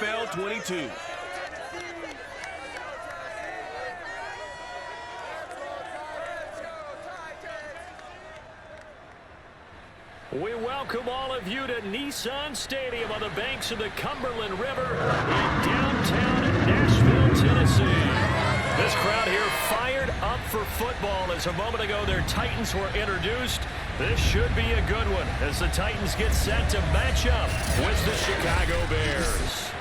NFL 22. We welcome all of you to Nissan Stadium on the banks of the Cumberland River in downtown Nashville, Tennessee. This crowd here fired up for football as a moment ago their Titans were introduced. This should be a good one as the Titans get set to match up with the Chicago Bears.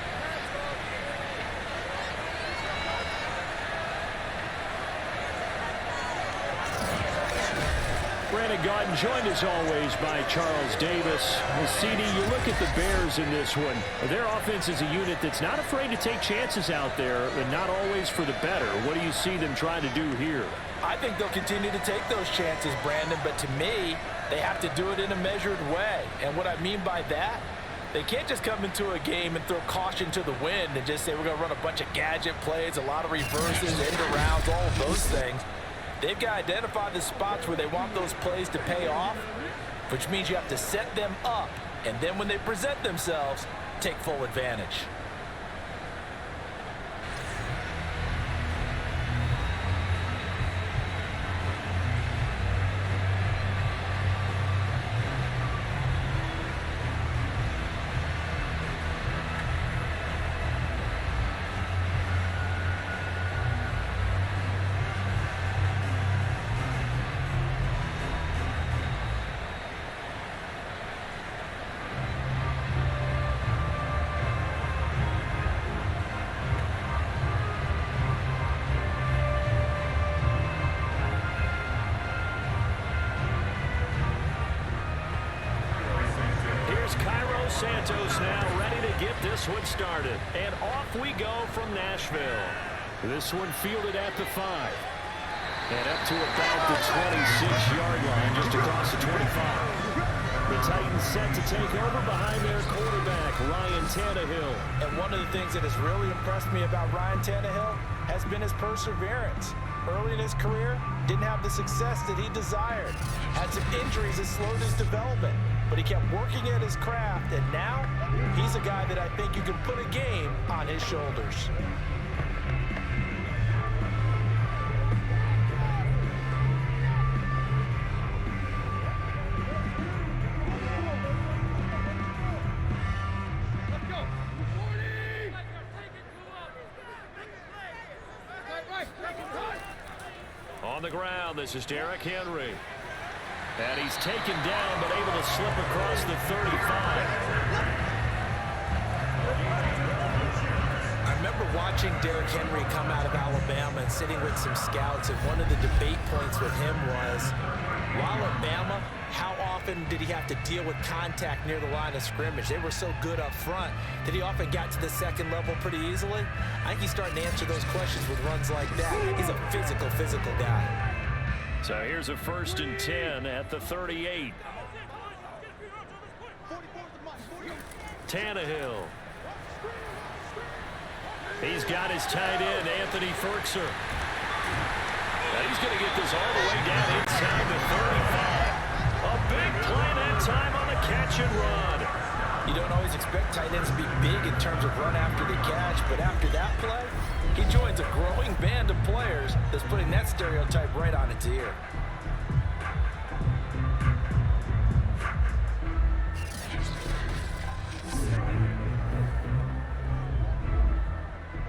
Brandon Gaudin joined as always by Charles Davis. Well, CD, you look at the Bears in this one. Their offense is a unit that's not afraid to take chances out there, and not always for the better. What do you see them trying to do here? I think they'll continue to take those chances, Brandon, but to me, they have to do it in a measured way. And what I mean by that, they can't just come into a game and throw caution to the wind and just say we're going to run a bunch of gadget plays, a lot of reverses, end arounds, all of those things. They've got to identify the spots where they want those plays to pay off, which means you have to set them up, and then when they present themselves, take full advantage. Santos now ready to get this one started. And off we go from Nashville. This one fielded at the 5. And up to about the 26-yard line, just across the 25. The Titans set to take over behind their quarterback, Ryan Tannehill. And one of the things that has really impressed me about Ryan Tannehill has been his perseverance. Early in his career, didn't have the success that he desired. Had some injuries that slowed his development. But he kept working at his craft, and now he's a guy that I think you can put a game on his shoulders. On the ground, this is Derrick Henry. And he's taken down, but able to slip across the 35. I remember watching Derrick Henry come out of Alabama and sitting with some scouts, and one of the debate points with him was, while at Bama, how often did he have to deal with contact near the line of scrimmage? They were so good up front that he often got to the second level pretty easily. I think he's starting to answer those questions with runs like that. He's a physical guy. So here's a 1st and 10 at the 38. Tannehill. He's got his tight end, Anthony Ferkser. And he's going to get this all the way down inside the 35. A big play that time on the catch and run. You don't always expect tight ends to be big in terms of run after the catch, but after that play, he joins a growing band of players that's putting that stereotype right on its ear.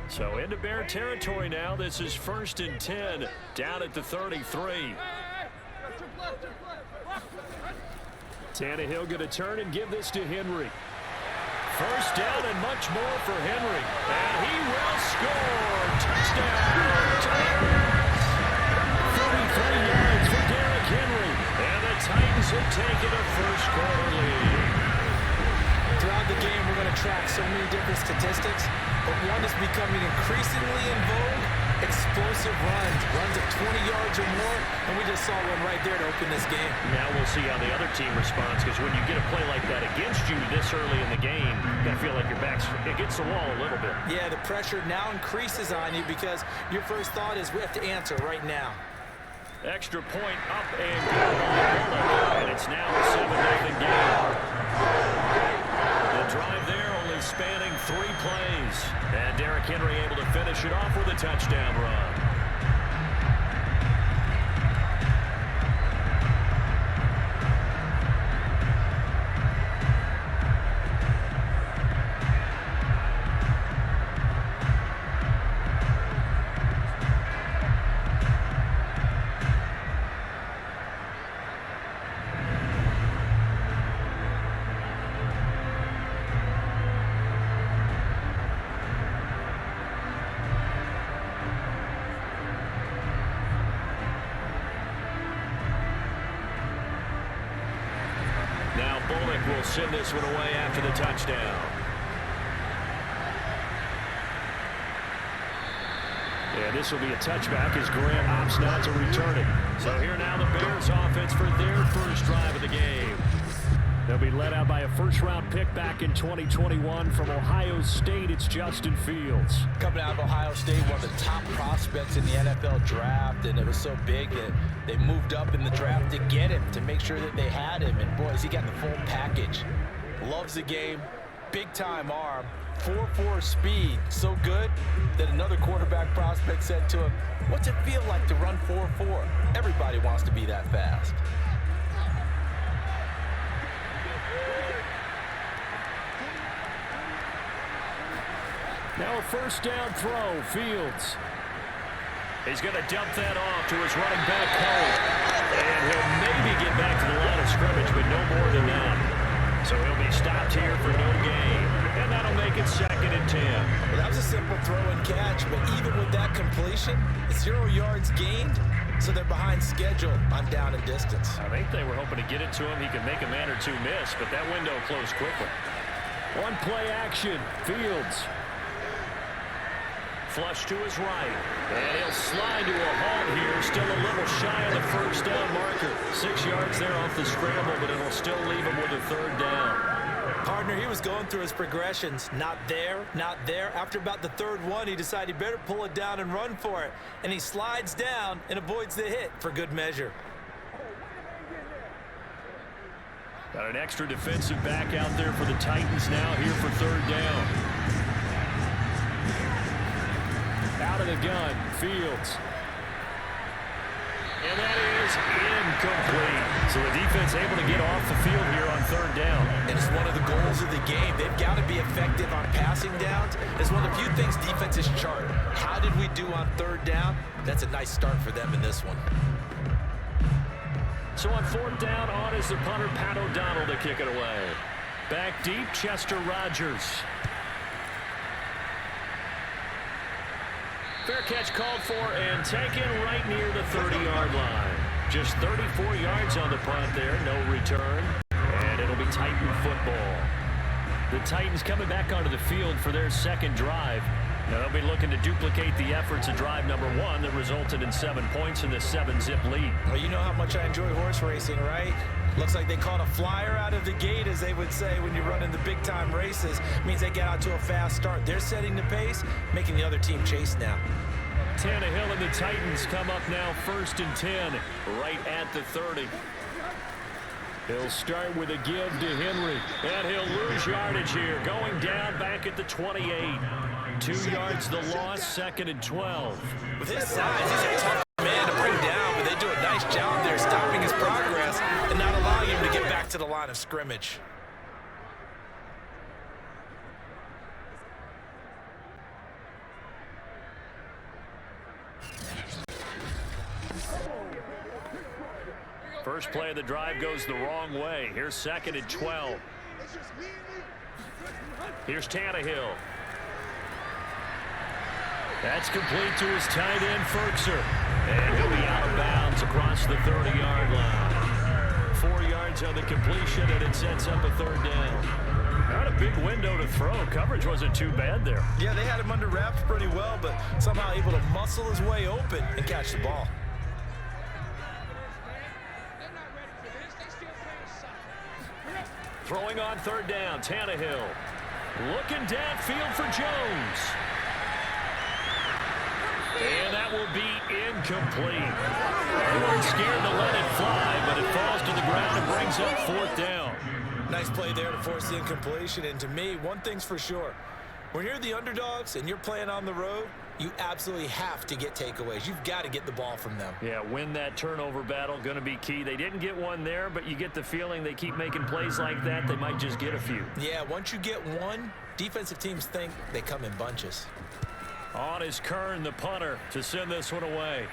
So into Bear territory now. This is 1st and 10 down at the 33. Tannehill going to turn and give this to Henry. 1st down and much more for Henry. And he will score. Touchdown, Titans. 33 yards for Derrick Henry. And the Titans have taken a first-quarter lead. Throughout the game, we're going to track so many different statistics, but one is becoming increasingly in vogue: explosive runs of 20 yards or more, and we just saw one right there to open this game. Now we'll see how the other team responds, because when you get a play like that against you this early in the game, you got to feel like your back's against the wall a little bit. Yeah, the pressure now increases on you because your first thought is we have to answer right now. Extra point up and good by and it's now a 7-0 game. The drive there only spanning 3 plays. And Derrick Henry able to finish it off with a touchdown run. Will send this one away after the touchdown. Yeah, this will be a touchback as Grant opts not to return it. So here now the Bears offense for their first drive of the game. They'll be led out by a first-round pick back in 2021 from Ohio State. It's Justin Fields. Coming out of Ohio State, one of the top prospects in the NFL draft, and it was so big that they moved up in the draft to get him, to make sure that they had him. And boys, he got the full package. Loves the game, big-time arm, 4.4 speed, so good that another quarterback prospect said to him, "What's it feel like to run 4.4? Everybody wants to be that fast." Now a first down throw, Fields. He's going to dump that off to his running back, Cole. And he'll maybe get back to the line of scrimmage, but no more than that. So he'll be stopped here for no gain. And that'll make it 2nd and 10. Well, that was a simple throw and catch, but even with that completion, 0 yards gained, so they're behind schedule on down and distance. I think they were hoping to get it to him. He could make a man or two miss, but that window closed quickly. One play action, Fields. Flush to his right, and he'll slide to a halt here, still a little shy of the first down marker. 6 yards there off the scramble, but it'll still leave him with a 3rd down. Partner, he was going through his progressions. Not there, not there. After about the 3rd one, he decided he better pull it down and run for it. And he slides down and avoids the hit for good measure. Got an extra defensive back out there for the Titans now here for 3rd down. Out of the gun, Fields. And that is incomplete. So the defense able to get off the field here on 3rd down. And it's one of the goals of the game. They've got to be effective on passing downs. It's one of the few things defenses chart. How did we do on 3rd down? That's a nice start for them in this one. So on 4th down, on is the punter, Pat O'Donnell, to kick it away. Back deep, Chester Rogers. Fair catch called for and taken right near the 30-yard line. Just 34 yards on the punt there, no return. And it'll be Titan football. The Titans coming back onto the field for their 2nd drive. Now they'll be looking to duplicate the efforts of drive number 1 that resulted in 7 points in the 7-zip lead. Well, you know how much I enjoy horse racing, right? Looks like they caught a flyer out of the gate, as they would say when you're running the big-time races. Means they get out to a fast start. They're setting the pace, making the other team chase now. Tannehill and the Titans come up now 1st and 10, right at the 30. He'll start with a give to Henry, and he'll lose yardage here, going down back at the 28. 2 yards the loss, 2nd and 12. With his size, he's a tough man to bring down, but they do a nice job there stopping his progress and not allowing him to get back to the line of scrimmage. First play of the drive goes the wrong way. Here's 2nd and 12. Here's Tannehill. That's complete to his tight end, Ferkser. And he'll be out of bounds across the 30-yard line. 4 yards on the completion, and it sets up a 3rd down. Not a big window to throw. Coverage wasn't too bad there. Yeah, they had him under wraps pretty well, but somehow able to muscle his way open and catch the ball. Throwing on 3rd down, Tannehill. Looking downfield for Jones. And that will be incomplete. They weren't scared to let it fly, but it falls to the ground and brings up 4th down. Nice play there to force the incompletion. And to me, one thing's for sure. When you're the underdogs and you're playing on the road, you absolutely have to get takeaways. You've got to get the ball from them. Yeah, win that turnover battle, going to be key. They didn't get one there, but you get the feeling they keep making plays like that, they might just get a few. Yeah, once you get one, defensive teams think they come in bunches. On is Kern, the punter, to send this one away.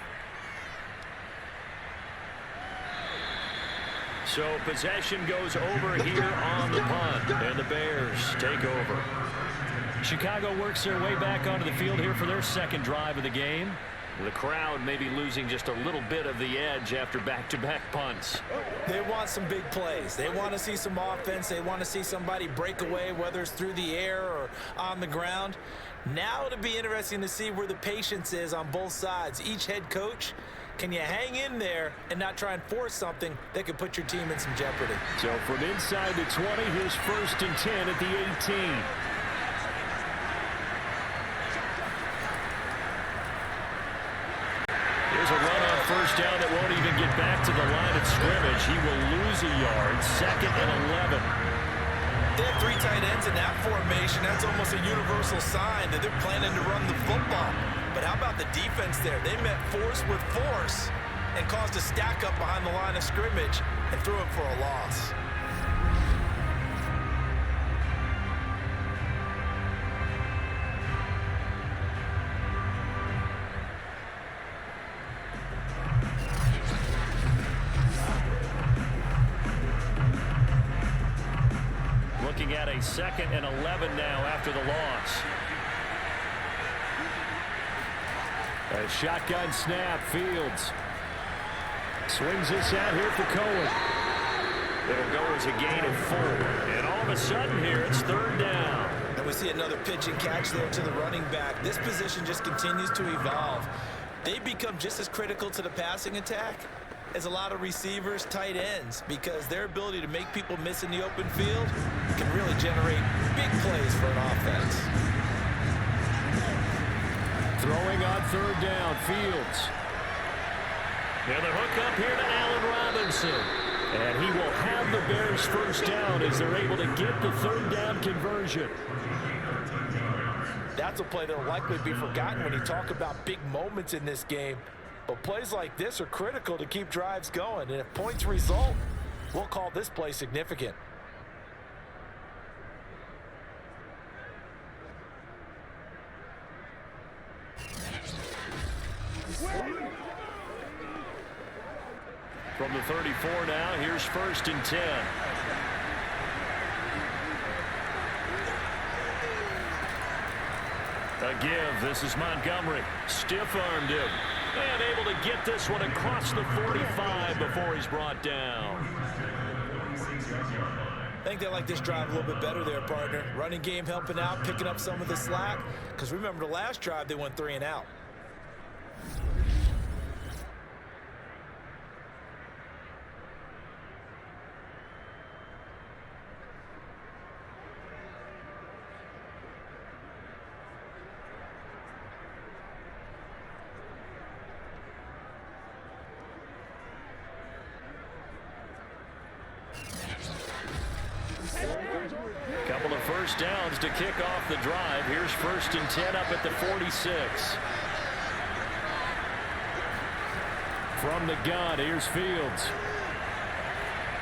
So possession goes over here on the punt, and the Bears take over. Chicago works their way back onto the field here for their second drive of the game. The crowd may be losing just a little bit of the edge after back-to-back punts. They want some big plays. They want to see some offense. They want to see somebody break away, whether it's through the air or on the ground. Now it'll be interesting to see where the patience is on both sides. Each head coach, can you hang in there and not try and force something that could put your team in some jeopardy? So from inside the 20, here's 1st and 10 at the 18. Here's a run on 1st down that won't even get back to the line of scrimmage. He will lose a yard. 2nd and 11. They have 3 tight ends in that formation. That's almost a universal sign that they're planning to run the football. But how about the defense there? They met force with force and caused a stack up behind the line of scrimmage and threw it for a loss. Looking at a 2nd and 11 now after the loss. A shotgun snap, Fields. Swings this out here for Cohen. It'll go as a gain of 4. And all of a sudden here, it's 3rd down. And we see another pitch and catch there to the running back. This position just continues to evolve. They become just as critical to the passing attack as a lot of receivers, tight ends, because their ability to make people miss in the open field can really generate big plays for an offense. Throwing on 3rd down, Fields. And the hook up here to Allen Robinson. And he will have the Bears 1st down as they're able to get the 3rd down conversion. That's a play that will likely be forgotten when you talk about big moments in this game. But plays like this are critical to keep drives going. And if points result, we'll call this play significant. From the 34 now, here's 1st and 10. A give. This is Montgomery. Stiff-armed him. And able to get this one across the 45 before he's brought down. I think they like this drive a little bit better there, partner. Running game helping out, picking up some of the slack. Because remember, the last drive, they went 3 and out. Couple of 1st downs to kick off the drive. Here's 1st and 10 up at the 46. From the gun, here's Fields.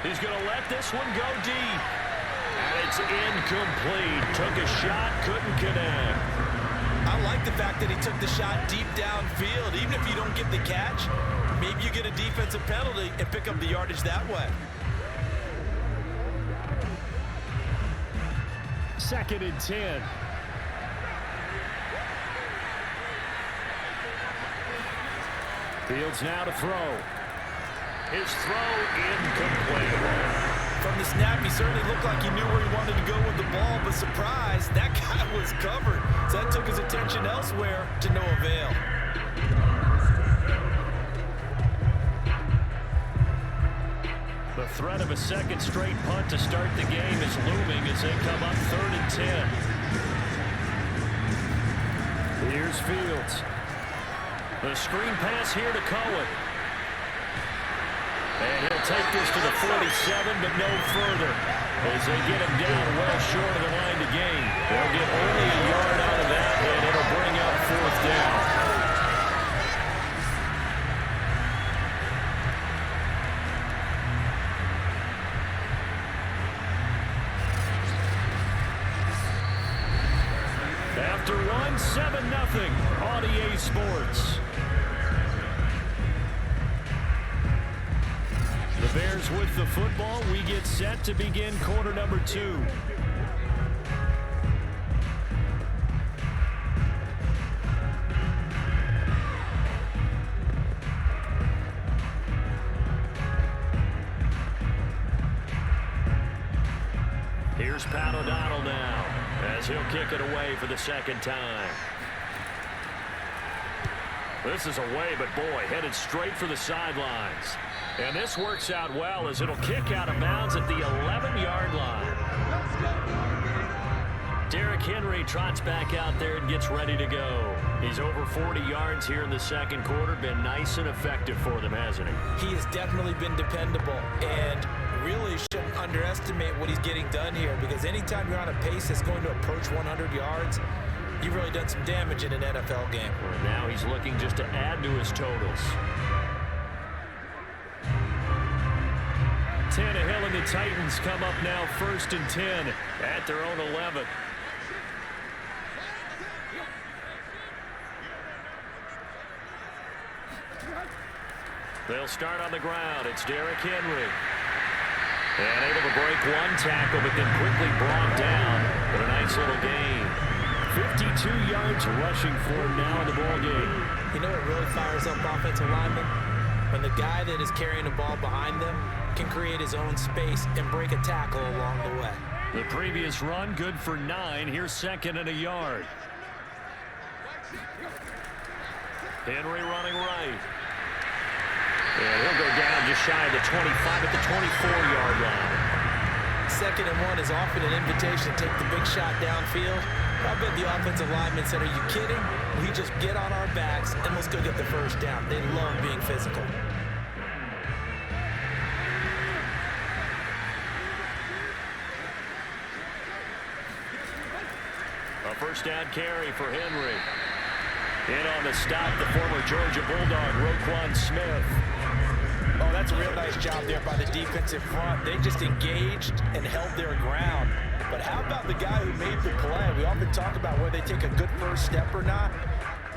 He's going to let this one go deep. And it's incomplete. Took a shot, couldn't connect. I like the fact that he took the shot deep downfield. Even if you don't get the catch, maybe you get a defensive penalty and pick up the yardage that way. 2nd and 10. Fields now to throw. His throw incomplete. From the snap, he certainly looked like he knew where he wanted to go with the ball, but surprise, that guy was covered. So that took his attention elsewhere to no avail. The threat of a 2nd straight punt to start the game is looming as they come up 3rd and 10. Here's Fields. The screen pass here to Cohen. And he'll take this to the 47, but no further. as they get him down well short of the line to gain. They'll get only a yard out of that, and it'll bring up 4th down. After one, 7-0 on EA Sports. The Bears with the football. We get set to begin quarter number 2. Here's Pat O'Donnell now, as he'll kick it away for the 2nd time. This is away, but boy, headed straight for the sidelines. And this works out well as it'll kick out of bounds at the 11-yard line. Derrick Henry trots back out there and gets ready to go. He's over 40 yards here in the 2nd quarter. Been nice and effective for them, hasn't he? He has definitely been dependable, and really shouldn't underestimate what he's getting done here, because anytime you're on a pace that's going to approach 100 yards, you've really done some damage in an NFL game. Well, now he's looking just to add to his totals. Tannehill and the Titans come up now 1st and 10 at their own 11. They'll start on the ground. It's Derrick Henry. And able to break one tackle, but then quickly brought down. But a nice little gain. 52 yards rushing for him now in the ball game. You know what really fires up offensive linemen? When the guy that is carrying the ball behind them can create his own space and break a tackle along the way. The previous run good for 9. Here's 2nd and a yard. Henry running right. And he'll go down just shy of the 25 at the 24-yard line. 2nd and 1 is often an invitation to take the big shot downfield. I bet the offensive linemen said, are you kidding? We just get on our backs and let's go get the 1st down. They love being physical. A 1st down carry for Henry. In on the stop, the former Georgia Bulldog, Roquan Smith. Oh, that's a real nice job there by the defensive front. They just engaged and held their ground. But how about the guy who made the play? We often talk about whether they take a good 1st step or not.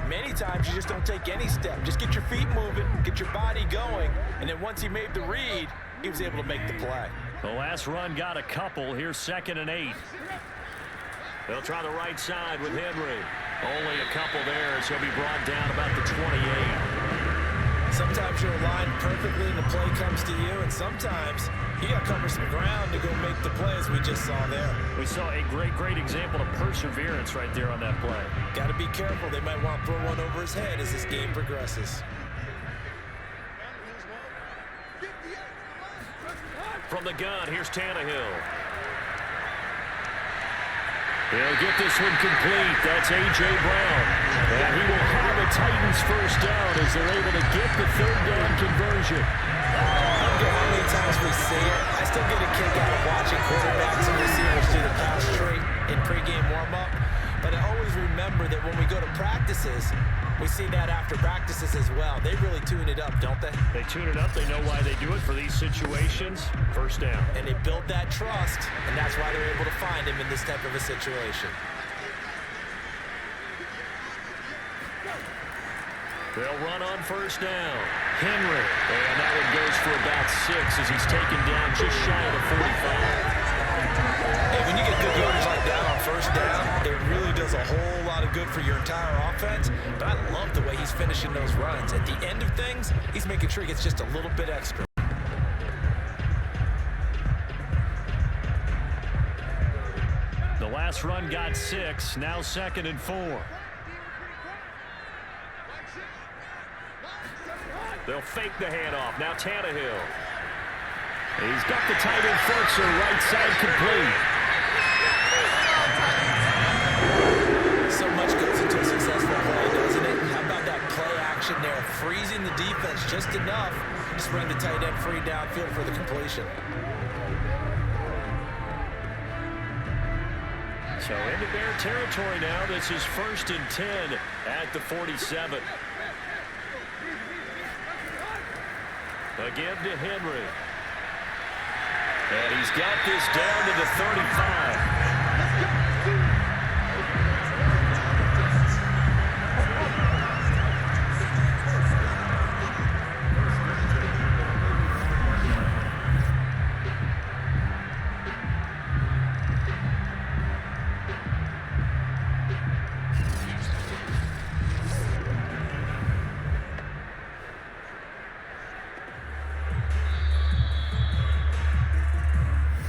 Many times you just don't take any step. Just get your feet moving, get your body going, and then once he made the read, he was able to make the play. The last run got a couple. Here's 2nd and 8. They'll try the right side with Henry. Only a couple there as he'll be brought down about the 28. Sometimes you're aligned perfectly and the play comes to you, and sometimes you got to cover some ground to go make the play, as we just saw there. We saw a great example of perseverance right there on that play. Got to be careful. They might want to throw one over his head as this game progresses. From the gun, here's Tannehill. He'll get this one complete. That's A.J. Brown. And he will have a Titans 1st down as they're able to get the 3rd down conversion. I don't care how many times we see it. I still get a kick out of watching quarterbacks and receivers do the pass tree in pregame warm-up. But I always remember that when we go to practices, we see that after practices as well. They really tune it up, don't they? They tune it up. They know why they do it for these situations. 1st down. And they build that trust, and that's why they're able to find him in this type of a situation. They'll run on 1st down. Henry. And that one goes for about 6 as he's taken down just shy of the 45. Hey, when you get good yardage like that on 1st down, it really does a whole lot of good for your entire offense. But I love the way he's finishing those runs. At the end of things, he's making sure he gets just a little bit extra. The last run got 6. Now 2nd and 4. They'll fake the handoff. Now Tannehill. He's got the tight end Ferguson right side complete. So much goes into a successful play, doesn't it? How about that play action there? Freezing the defense just enough to bring the tight end free downfield for the completion. Bear territory now. This is 1st and 10 at the 47. A give to Henry. And he's got this down to the 35.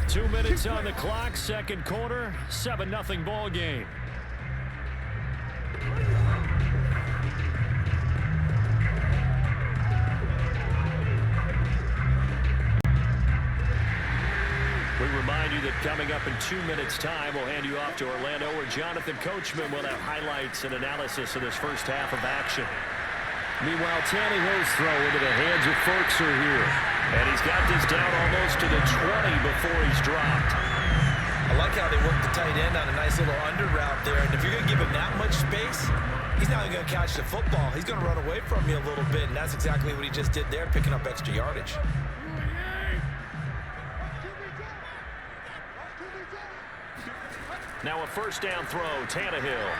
2 minutes on the clock, second quarter, 7-0 ball game. We remind you that coming up in 2 minutes' time, we'll hand you off to Orlando, where Jonathan Coachman will have highlights and analysis of this first half of action. Meanwhile, Tannehill's throw into the hands of Ferkser here. And he's got this down almost to the 20 before he's dropped. I like how they work the tight end on a nice little under route there. And if you're going to give him that much space, he's not even going to catch the football. He's going to run away from you a little bit, and that's exactly what he just did there, picking up extra yardage. Now a first down throw, Tannehill.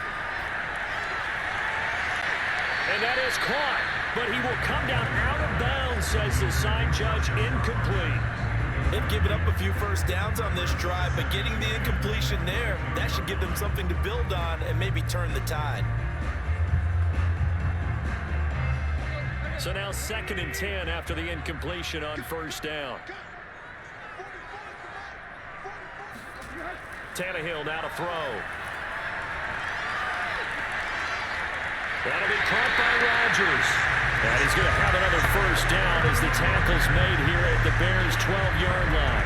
And that is caught, but he will come down out of bounds, says the sign judge, incomplete. They've given up a few first downs on this drive, but getting the incompletion there, that should give them something to build on and maybe turn the tide. So now 2nd and 10 after the incompletion on first down. Tannehill now to throw. That'll be caught by Rodgers. And he's going to have another first down as the tackle's made here at the Bears' 12-yard line.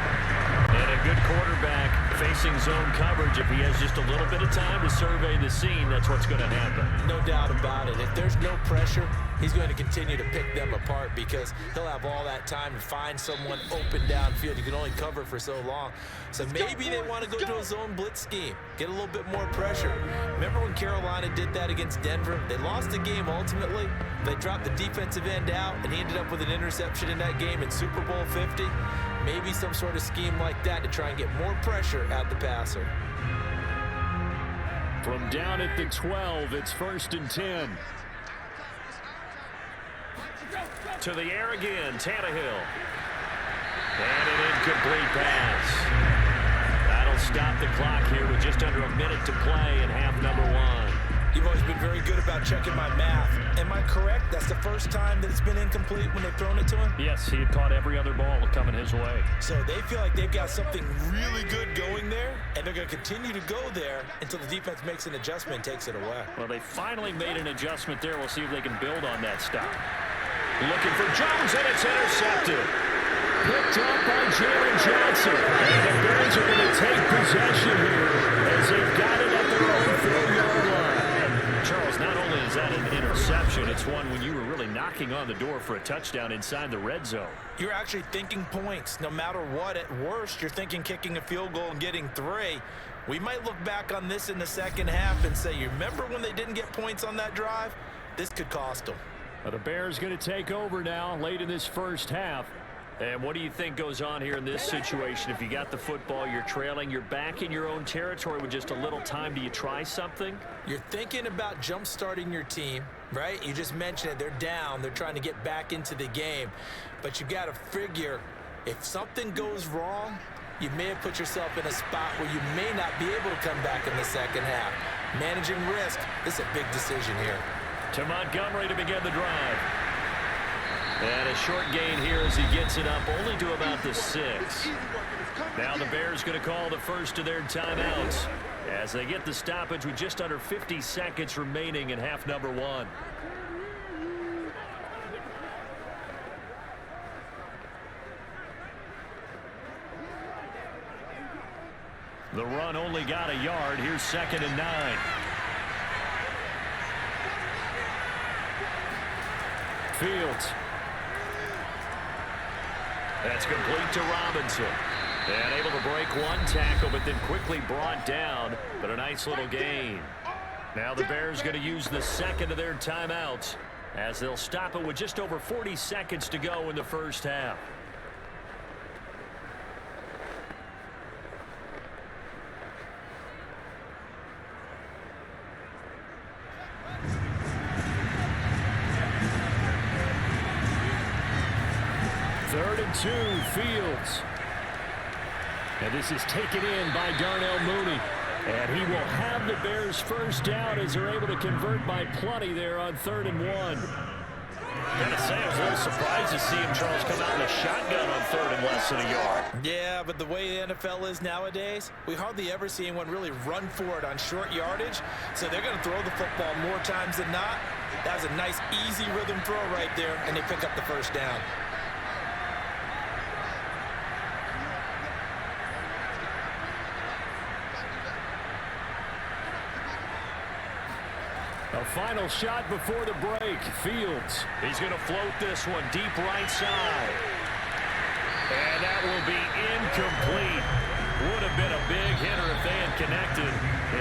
And a good quarterback facing zone coverage. If he has just a little bit of time to survey the scene, that's what's going to happen. No doubt about it. If there's no pressure, he's going to continue to pick them apart because he'll have all that time to find someone open downfield. You can only cover for so long. So maybe they want to go to a zone blitz scheme, get a little bit more pressure. Remember when Carolina did that against Denver? They lost the game ultimately. They dropped the defensive end out, and he ended up with an interception in that game in Super Bowl 50. Maybe some sort of scheme like that to try and get more pressure at the passer. From down at the 12, it's 1st and 10. To the air again, Tannehill. And an incomplete pass. That'll stop the clock here with just under a minute to play in half number 1. You've always been very good about checking my math. Am I correct? That's the first time that it's been incomplete when they've thrown it to him? Yes, he had caught every other ball coming his way. So they feel like they've got something really good going there, and they're going to continue to go there until the defense makes an adjustment and takes it away. Well, they finally made an adjustment there. We'll see if they can build on that stop. Looking for Jones, and it's intercepted. Picked up by Jalen Johnson. And the Bears are going to take possession here as they've got it at their own 4-yard line. Charles, not only is that an interception, it's one when you were really knocking on the door for a touchdown inside the red zone. You're actually thinking points. No matter what, at worst, you're thinking kicking a field goal and getting 3. We might look back on this in the second half and say, you remember when they didn't get points on that drive? This could cost them. Well, the Bears going to take over now late in this first half. And what do you think goes on here in this situation? If you got the football, you're trailing, you're back in your own territory with just a little time. Do you try something? You're thinking about jump-starting your team, right? You just mentioned it. They're down. They're trying to get back into the game. But you got to figure if something goes wrong, you may have put yourself in a spot where you may not be able to come back in the second half. Managing risk, this is a big decision here. To Montgomery to begin the drive. And a short gain here as he gets it up only to about the 6. Now the Bears going to call the first of their timeouts as they get the stoppage with just under 50 seconds remaining in half number 1. The run only got a yard. Here's 2nd and 9. Fields. That's complete to Robinson. And able to break one tackle, but then quickly brought down. But a nice little gain. Now the Bears going to use the second of their timeouts as they'll stop it with just over 40 seconds to go in the first half. Third and 2, Fields. And this is taken in by Darnell Mooney. And he will have the Bears first down as they're able to convert by plenty there on 3rd and 1. Gotta say, I was a little surprised to see him, Charles, come out in a shotgun on 3rd and less than a yard. Yeah, but the way the NFL is nowadays, we hardly ever see anyone really run for it on short yardage. So they're going to throw the football more times than not. That was a nice, easy rhythm throw right there, and they pick up the first down. A final shot before the break. Fields. He's going to float this one deep right side. And that will be incomplete. Would have been a big hitter if they had connected.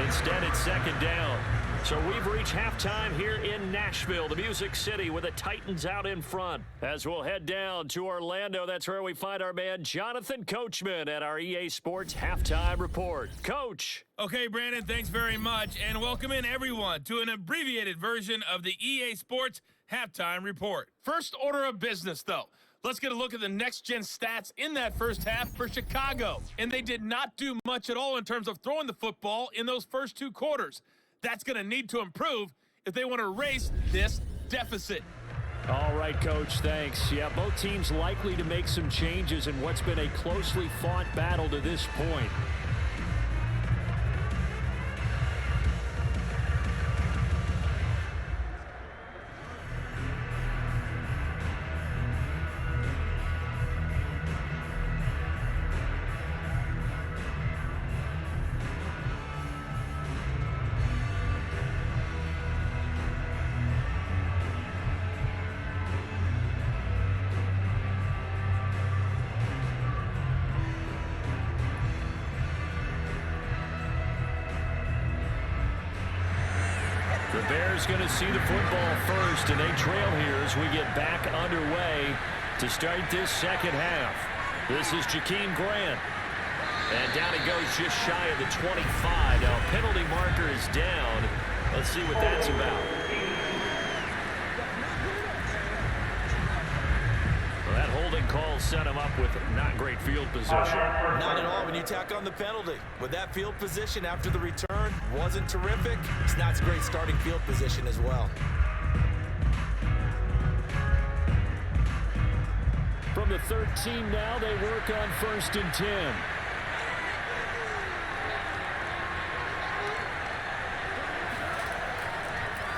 Instead, it's 2nd down. So we've reached halftime here in Nashville, the Music City, with the Titans out in front. As we'll head down to Orlando, that's where we find our man Jonathan Coachman at our EA Sports Halftime Report. Coach. Okay, Brandon, thanks very much, and welcome in everyone to an abbreviated version of the EA Sports Halftime Report. First order of business, though. Let's get a look at the next-gen stats in that first half for Chicago. And they did not do much at all in terms of throwing the football in those first 2 quarters. That's going to need to improve if they want to erase this deficit. All right, Coach, thanks. Yeah, both teams likely to make some changes in what's been a closely fought battle to this point. The Bears going to see the football first, and they trail here as we get back underway to start this second half. This is Jakeem Grant. And down he goes just shy of the 25. Now, penalty marker is down. Let's see what that's about. Well, that holding call set him up with not great field position. Not at all when you tack on the penalty. With that field position after the return wasn't terrific, it's not a great starting field position as well. From the 13 now, they work on 1st and 10.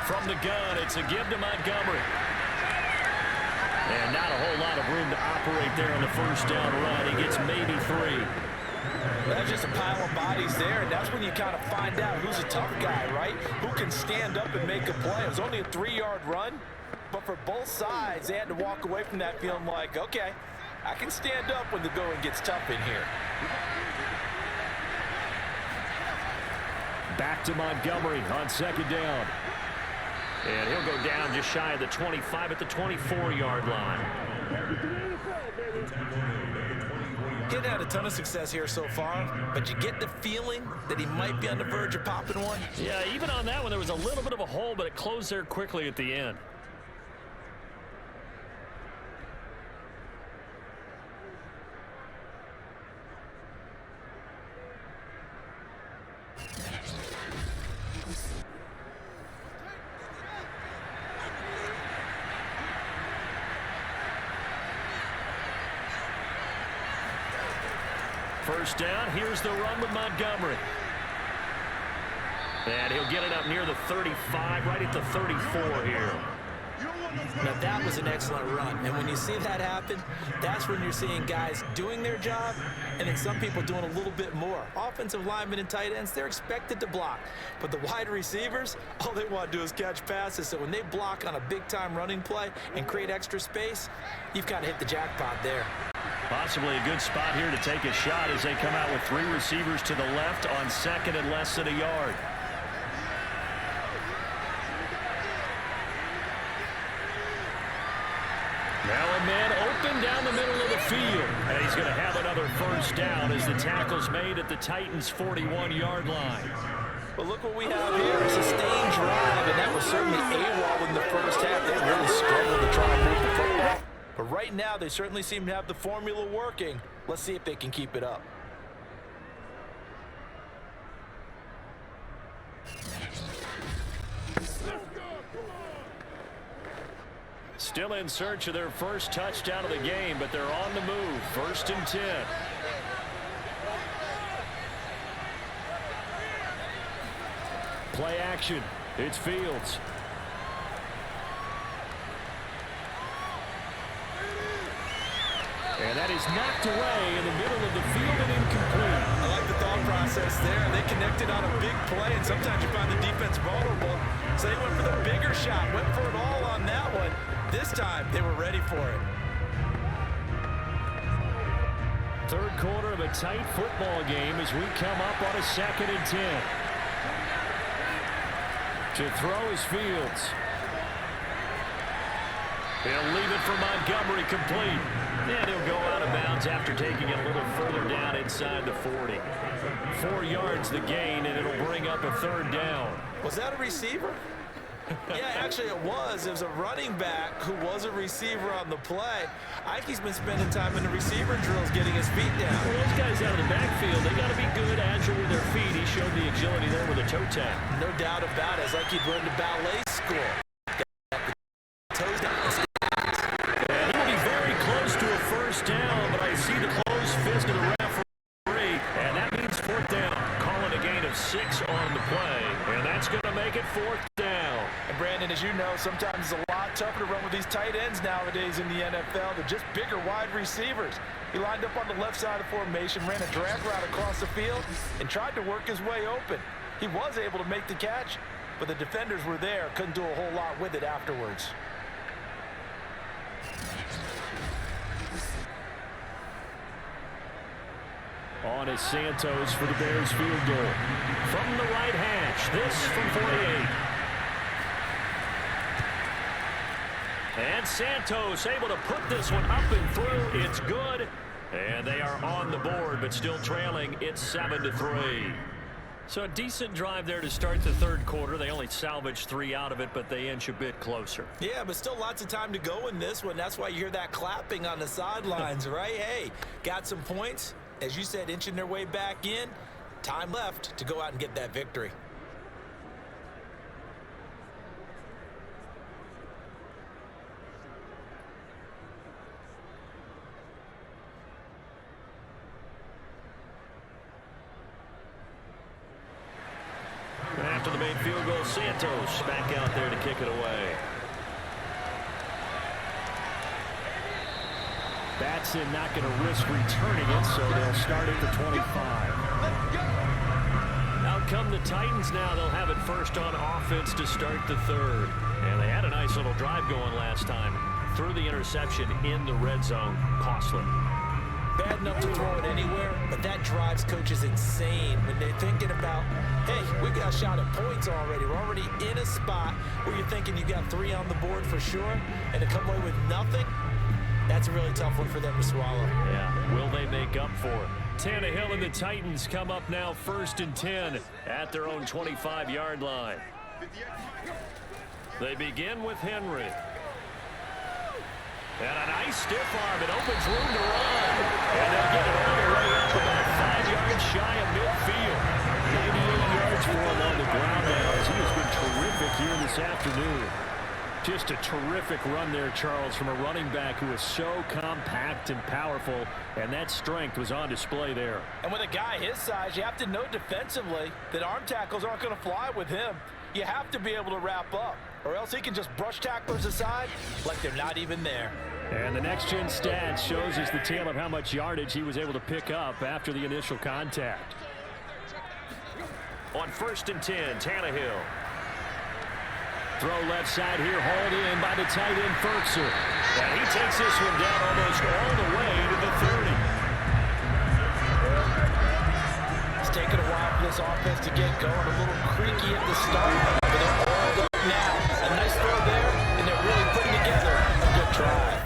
From the gun, it's a give to Montgomery. And not a whole lot of room to operate there on the first down run. He gets maybe 3. That's just a pile of bodies there, and that's when you kind of find out who's a tough guy, right? Who can stand up and make a play. It was only a 3-yard run, but for both sides, they had to walk away from that feeling like, okay, I can stand up when the going gets tough in here. Back to Montgomery on 2nd down. And he'll go down just shy of the 25 at the 24-yard line. Getting had a ton of success here so far, but you get the feeling that he might be on the verge of popping one. Yeah, even on that one, there was a little bit of a hole, but it closed there quickly at the end. First down, here's the run with Montgomery. And he'll get it up near the 35, right at the 34 here. Now that was an excellent run, and when you see that happen, that's when you're seeing guys doing their job and then some people doing a little bit more. Offensive linemen and tight ends, they're expected to block, but the wide receivers, all they want to do is catch passes. So when they block on a big-time running play and create extra space, you've kind of hit the jackpot there. possibly a good spot here to take a shot as they come out with 3 receivers to the left on second and less than a yard. Now a man open down the middle of the field. And he's going to have another first down as the tackle's made at the Titans' 41-yard line. But look what we have here, a sustained drive, and that was certainly AWOL in the first half. They really struggled to try and move the football. But right now, they certainly seem to have the formula working. Let's see if they can keep it up. Still in search of their first touchdown of the game, but they're on the move. 1st and 10. Play action. It's Fields. And that is knocked away in the middle of the field and incomplete. I like the thought process there. They connected on a big play, and sometimes you find the defense vulnerable. So they went for the bigger shot, went for it all on that one. This time, they were ready for it. Third quarter of a tight football game as we come up on a 2nd and 10. To throw is Fields. He'll leave it for Montgomery complete. And he'll go out of bounds after taking it a little further down inside the 40. 4 yards the gain, and it'll bring up a 3rd down. Was that a receiver? Yeah, actually it was. It was a running back who was a receiver on the play. Ike's been spending time in the receiver drills getting his feet down. Well, those guys out of the backfield, they got to be good, agile with their feet. He showed the agility there with a toe tap. No doubt about it. It's like he'd learned to ballet school. Got the toes down. And he'll be very close to a first down, but I see the closed fist of the referee, and that means 4th down. Calling a gain of 6 on the play, and that's going to make it 4th down. And Brandon, as you know, sometimes it's a lot tougher to run with these tight ends nowadays in the NFL. They're just bigger wide receivers. He lined up on the left side of the formation, ran a drag route across the field, and tried to work his way open. He was able to make the catch, but the defenders were there, couldn't do a whole lot with it afterwards. On is Santos for the Bears field goal. From the right hash, this from 48. And Santos able to put this one up and through. It's good. And they are on the board, but still trailing. It's 7-3. So a decent drive there to start the 3rd quarter. They only salvaged 3 out of it, but they inch a bit closer. Yeah, but still lots of time to go in this one. That's why you hear that clapping on the sidelines, right? Hey, got some points. As you said, inching their way back in. Time left to go out and get that victory. After the main field goal, Santos back out there to kick it away. Batson not going to risk returning it, so they'll start at the 25. Out come the Titans now. They'll have it first on offense to start the 3rd. And they had a nice little drive going last time. Threw the interception in the red zone. Costly. Bad enough to throw it anywhere, but that drives coaches insane when they're thinking about, hey, we got a shot at points already. We're already in a spot where you're thinking you got 3 on the board for sure, and to come away with nothing, that's a really tough one for them to swallow. Yeah, will they make up for it? Tannehill and the Titans come up now 1st and 10 at their own 25-yard line. They begin with Henry. And a nice stiff arm. It opens room to run. And they'll get it all the way up about 5 yards shy of midfield. 98 yards for him on the ground now as he has been terrific here this afternoon. Just a terrific run there, Charles, from a running back who is so compact and powerful, and that strength was on display there. And with a guy his size, you have to know defensively that arm tackles aren't going to fly with him. You have to be able to wrap up, or else he can just brush tacklers aside like they're not even there. And the next-gen stats shows us the tale of how much yardage he was able to pick up after the initial contact. On 1st and 10, Tannehill. Throw left side here, hauled in by the tight end, Ferkser. And he takes this one down almost all the way to the 30. this offense to get going. A little creaky at the start, but they're all going now. A nice throw there, and they're really putting together a good drive.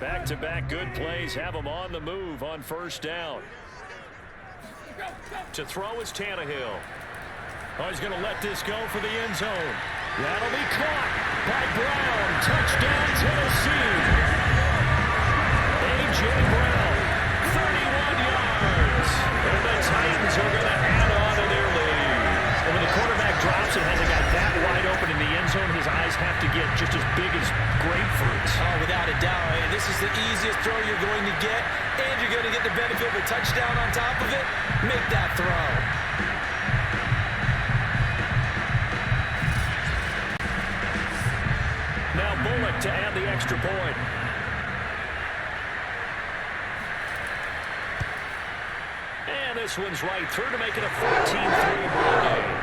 Back-to-back good plays have them on the move on first down. To throw is Tannehill. Oh, he's going to let this go for the end zone. That'll be caught by Brown. Touchdown, Tennessee. A.J. Brown, 31 yards. And the Titans are going to add on to their lead. And when the quarterback drops and has a guy that wide open in the end zone, his eyes have to get just as big as grapefruits. Oh, without a doubt. Hey, this is the easiest throw you're going to get, and you're going to get the benefit of a touchdown on top of it. Make that throw. Now Bullock to add the extra point. And this one's right through to make it a 14-3 ball game.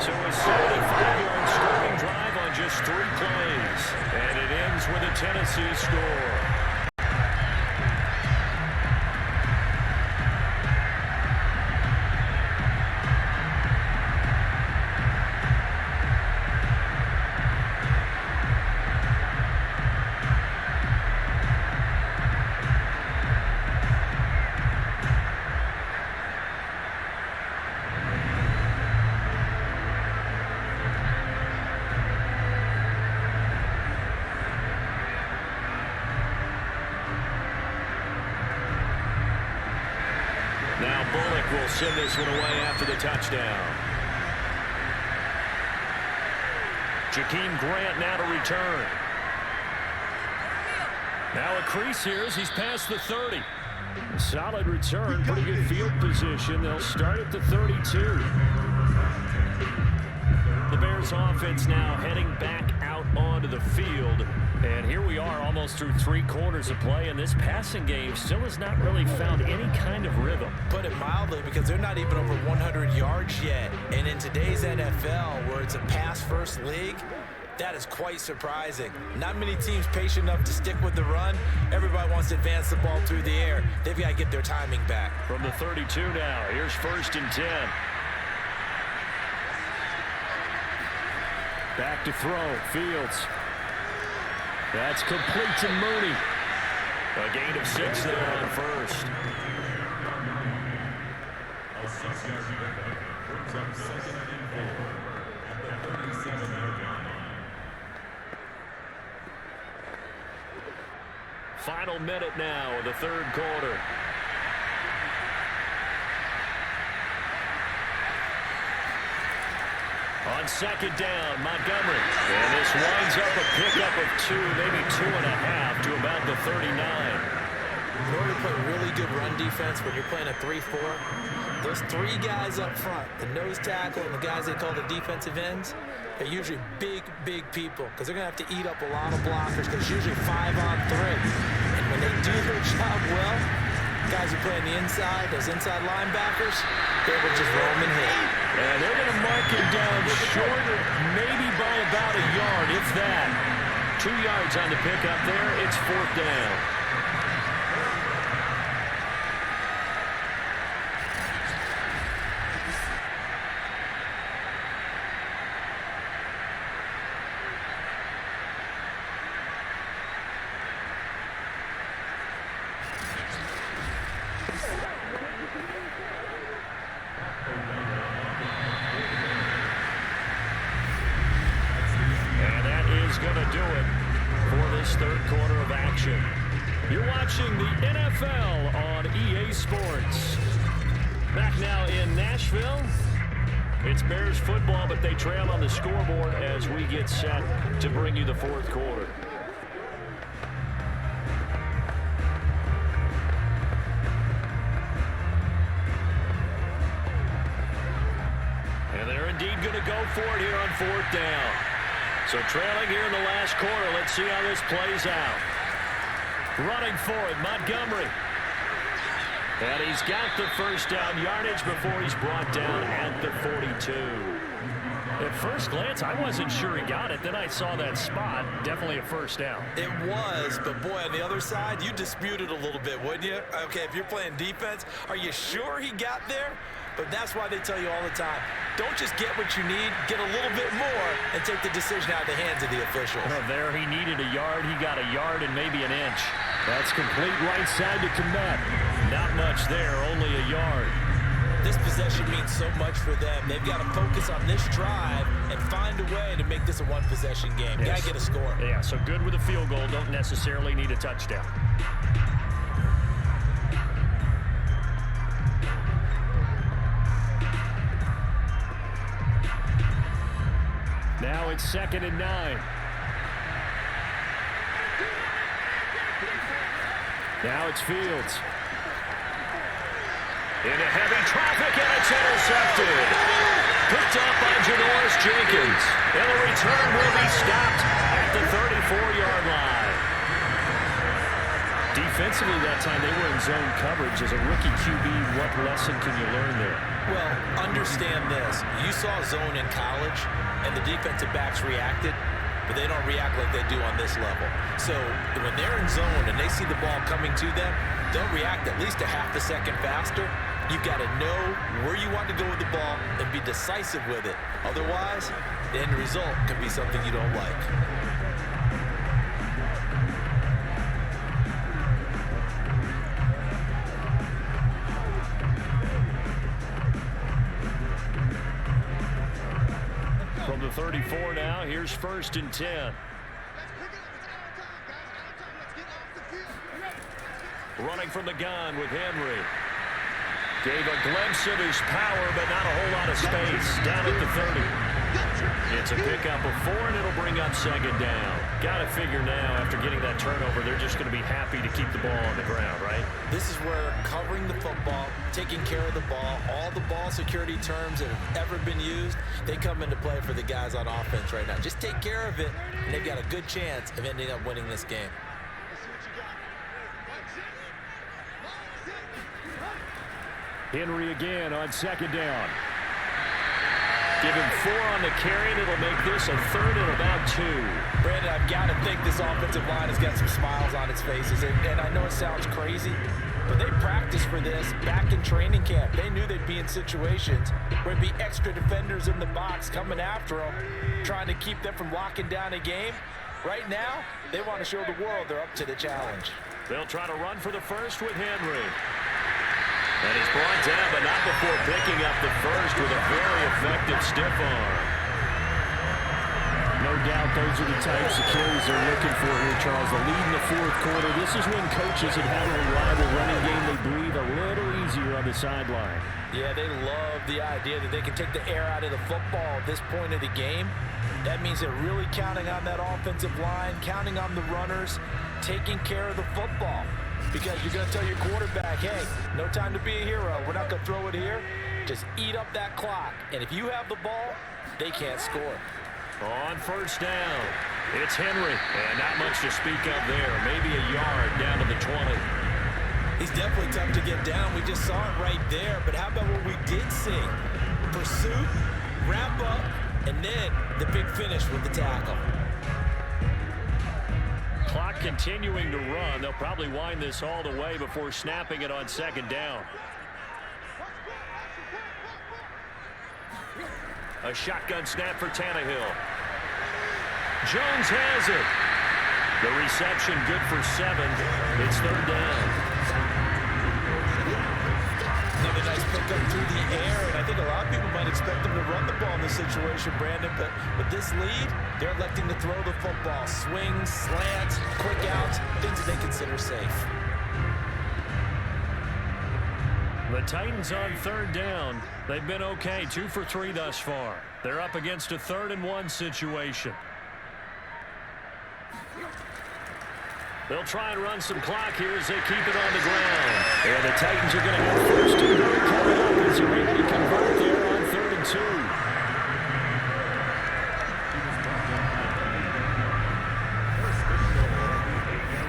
So a 75-yard scoring drive on just 3 plays. And it ends with a Tennessee score. Now Bullock will send this one away after the touchdown. Jakeem Grant now to return. Now a crease here as he's past the 30. A solid return, pretty good field position. They'll start at the 32. The Bears offense now heading back out onto the field. And here we are almost through 3 quarters of play, and this passing game still has not really found any kind of rhythm. Put it mildly, because they're not even over 100 yards yet. And in today's NFL, where it's a pass-first league, that is quite surprising. Not many teams patient enough to stick with the run. Everybody wants to advance the ball through the air. They've got to get their timing back. From the 32 now, here's 1st and 10. Back to throw, Fields. That's complete to Mooney. A gain of 6 there on 1st. Final minute now of the 3rd quarter. On 2nd down, Montgomery. And this winds up a pickup of 2, maybe 2.5 to about the 39. In order to play really good run defense when you're playing a 3-4, those 3 guys up front, the nose tackle and the guys they call the defensive ends, they're usually big, big people because they're going to have to eat up a lot of blockers because usually 5 on 3. And when they do their job well, guys who play on the inside, those inside linebackers, they will just roam and hit. And they're going to mark him down short, maybe by about a yard, if that. 2 yards on the pickup there. It's 4th down. Going to do it for this 3rd quarter of action. You're watching the NFL on EA Sports. Back now in Nashville. It's Bears football, but they trail on the scoreboard as we get set to bring you the 4th quarter. And they're indeed going to go for it here on 4th down. So trailing here in the last quarter. Let's see how this plays out. Running for it, Montgomery. And he's got the 1st down yardage before he's brought down at the 42. At first glance, I wasn't sure he got it. Then I saw that spot. Definitely a first down. It was, but boy, on the other side, you dispute it a little bit, wouldn't you? Okay, if you're playing defense, are you sure he got there? But that's why they tell you all the time, don't just get what you need, get a little bit more, and take the decision out of the hands of the officials. Well, there he needed a yard. He got a yard and maybe an inch. That's complete right side to Komet. Not much there, only a yard. This possession means so much for them. They've got to focus on this drive and find a way to make this a one-possession game. Yes. Got to get a score. Yeah, so good with a field goal. Don't necessarily need a touchdown. Now it's 2nd and 9. Now it's Fields. Into heavy traffic, and it's intercepted. Picked up by Janoris Jenkins. And the return will be stopped at the 34-yard line. Defensively that time, they were in zone coverage. As a rookie QB, what lesson can you learn there? Well, understand this. You saw zone in college, and the defensive backs reacted, but they don't react like they do on this level. So when they're in zone and they see the ball coming to them, they'll react at least a half a second faster. You've got to know where you want to go with the ball and be decisive with it. Otherwise, the end result could be something you don't like. From the 34 now, here's 1st and 10. Running from the gun with Henry. Gave a glimpse of his power, but not a whole lot of space. Down at the 30. It's a pickup of 4, and it'll bring up 2nd down. Got to figure now, after getting that turnover, they're just going to be happy to keep the ball on the ground, right? This is where covering the football, taking care of the ball, all the ball security terms that have ever been used, they come into play for the guys on offense right now. Just take care of it, and they've got a good chance of ending up winning this game. Henry again on 2nd down. Give him 4 on the carry, and it'll make this a 3rd and about 2. Brandon, I've got to think this offensive line has got some smiles on its faces. And I know it sounds crazy, but they practiced for this back in training camp. They knew they'd be in situations where there'd be extra defenders in the box coming after them, trying to keep them from locking down a game. Right now, they want to show the world they're up to the challenge. They'll try to run for the first with Henry. And he's brought down, but not before picking up the first with a very effective stiff arm. No doubt those are the types of carries they're looking for here, Charles. The lead in the 4th quarter. This is when coaches that have a reliable running game, they breathe a little easier on the sideline. Yeah, they love the idea that they can take the air out of the football at this point of the game. That means they're really counting on that offensive line, counting on the runners, taking care of the football. Because you're going to tell your quarterback, hey, no time to be a hero. We're not going to throw it here. Just eat up that clock. And if you have the ball, they can't score. On 1st down, it's Henry. And not much to speak of there. Maybe a yard down to the 20. He's definitely tough to get down. We just saw it right there. But how about what we did see? Pursuit, wrap up, and then the big finish with the tackle. Clock continuing to run. They'll probably wind this all the way before snapping it on 2nd down. A shotgun snap for Tannehill. Jones has it. The reception good for 7. It's 3rd down. Another nice pickup through the air, and I think a lot of people might expect them to run the ball in this situation, Brandon, but with this lead, they're electing to throw the football. Swings, slants, quick outs, things that they consider safe. The Titans on 3rd down. They've been okay, 2 for 3 thus far. They're up against a 3rd and 1 situation. They'll try and run some clock here as they keep it on the ground. And the Titans are going to have 1st and goal coming up as they're able to convert there on 3rd and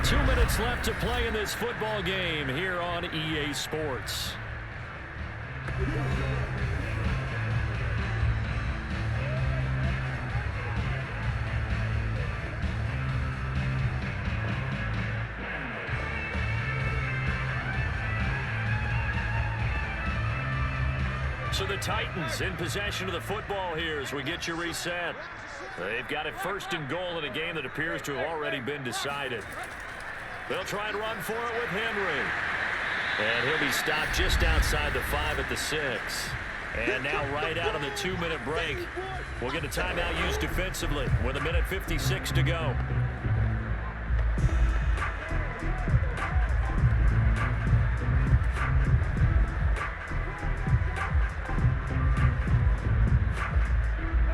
2. 2 minutes left to play in this football game here on EA Sports. So the Titans in possession of the football here as we get you reset. They've got it first and goal in a game that appears to have already been decided. They'll try and run for it with Henry. And he'll be stopped just outside the 5 at the 6. And now right out of the 2-minute break, we'll get a timeout used defensively with 1:56 to go.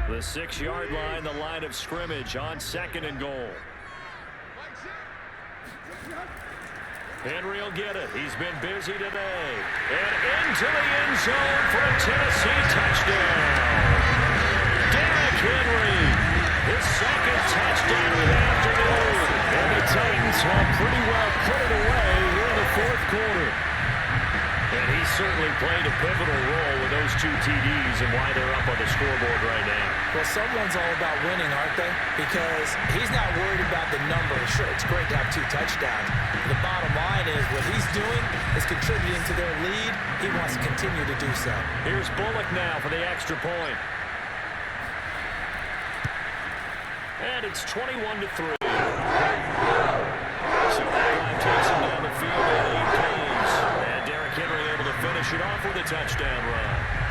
The 6-yard line, the line of scrimmage on 2nd and goal. Henry will get it. He's been busy today. And into the end zone for a Tennessee touchdown. Derrick Henry, his 2nd touchdown of the afternoon. And the Titans have pretty well put it away here in the 4th quarter. And he certainly played a pivotal role with those 2 TDs and why they're up on the scoreboard right now. Well, someone's all about winning, aren't they? Because he's not worried about the number. Sure, it's great to have 2 touchdowns. The bottom line is what he's doing is contributing to their lead. He wants to continue to do so. Here's Bullock now for the extra point. And it's 21-3. So that takes him down the field at 8 plays. And Derrick Henry able to finish it off with a touchdown run.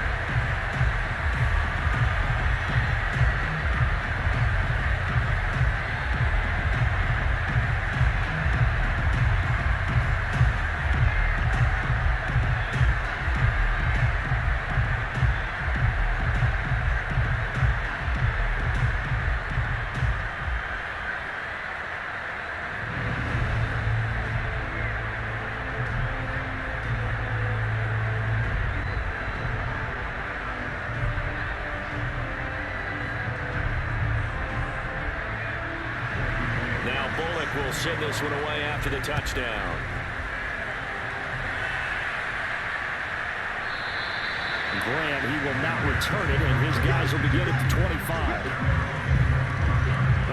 Will send this one away after the touchdown. Grant, he will not return it, and his guys will begin at the 25.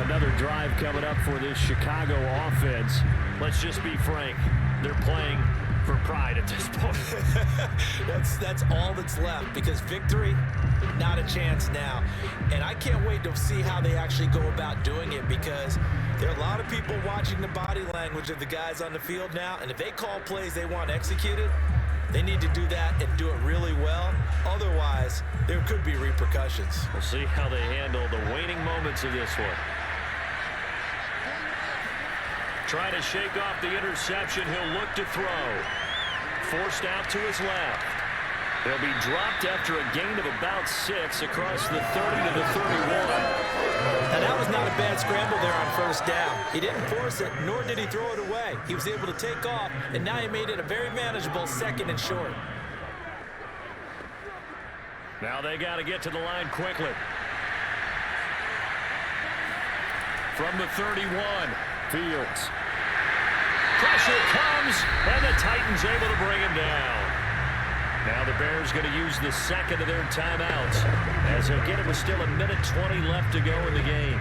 Another drive coming up for this Chicago offense. Let's just be frank. They're playing for pride at this point. That's all that's left, because victory, not a chance now. And I can't wait to see how they actually go about doing it, because there are a lot of people watching the body language of the guys on the field now, and if they call plays they want executed, they need to do that and do it really well. Otherwise, there could be repercussions. We'll see how they handle the waning moments of this one. Trying to shake off the interception. He'll look to throw. Forced out to his left. He'll be dropped after a gain of about 6 across the 30 to the 31. And that was not a bad scramble there on 1st down. He didn't force it, nor did he throw it away. He was able to take off, and now he made it a very manageable 2nd and short. Now they got to get to the line quickly. From the 31, Fields. Pressure comes, and the Titans able to bring him down. Now the Bears going to use the 2nd of their timeouts as they'll get it with still 1:20 left to go in the game.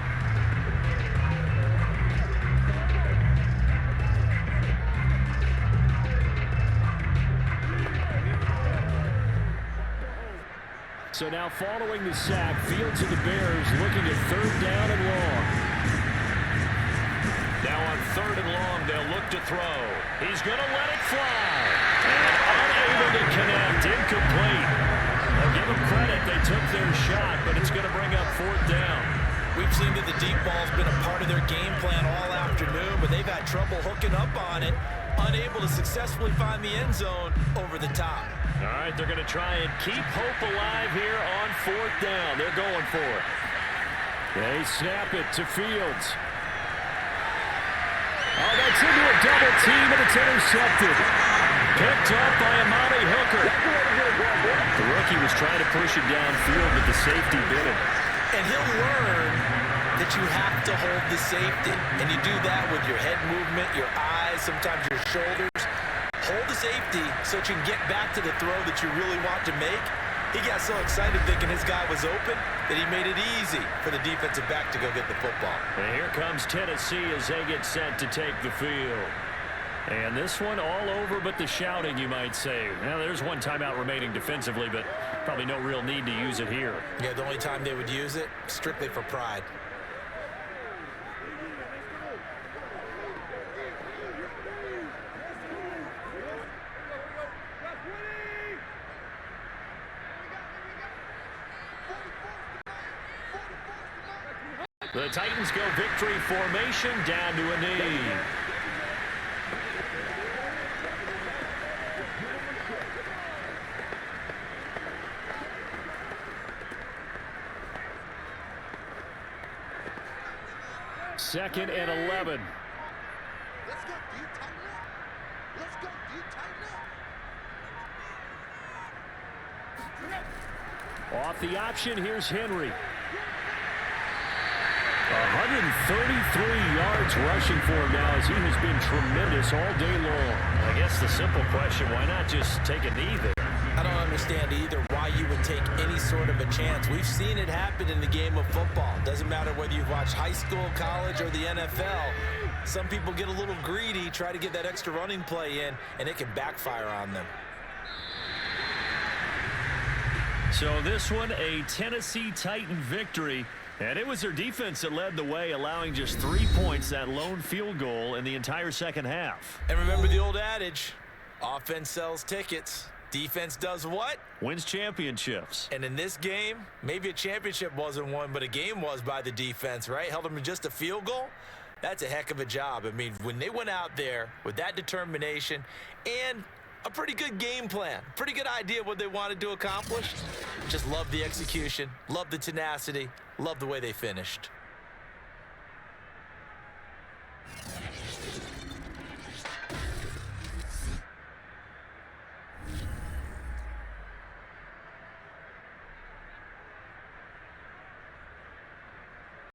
So now following the sack, Fields and the Bears looking at 3rd down and long. Now on 3rd and long, they'll look to throw. He's going to let it fly. And unable to connect, incomplete. I'll give them credit, they took their shot, but it's going to bring up 4th down. We've seen that the deep ball's been a part of their game plan all afternoon, but they've had trouble hooking up on it, unable to successfully find the end zone over the top. All right, they're going to try and keep hope alive here on 4th down. They're going for it. They snap it to Fields. Oh, that's into a double team, and it's intercepted. Picked up by Amani Hooker. The rookie was trying to push it downfield, but the safety did it. And he'll learn that you have to hold the safety. And you do that with your head movement, your eyes, sometimes your shoulders. Hold the safety so that you can get back to the throw that you really want to make. He got so excited thinking his guy was open that he made it easy for the defensive back to go get the football. And here comes Tennessee as they get set to take the field. And this one all over but the shouting, you might say. Now, there's one timeout remaining defensively, but probably no real need to use it here. Yeah, the only time they would use it, strictly for pride. The Titans go victory formation down to a knee. Second and 11. Let's go, D. Tighten up. Let's go, D. Tighten up. Off the option, here's Henry. 133 yards rushing for him now as he has been tremendous all day long. I guess the simple question, why not just take a knee there? I don't understand either why you would take any sort of a chance. We've seen it happen in the game of football. Doesn't matter whether you've watched high school, college, or the NFL. Some people get a little greedy, try to get that extra running play in, and it can backfire on them. So this one, a Tennessee Titan victory. And it was their defense that led the way, allowing just 3 points, that lone field goal in the entire second half. And remember the old adage, offense sells tickets. Defense does what? Wins championships. And in this game, maybe a championship wasn't won, but a game was by the defense, right? Held them to just a field goal. That's a heck of a job. I mean, when they went out there with that determination and a pretty good game plan, pretty good idea what they wanted to accomplish, just love the execution, love the tenacity, love the way they finished.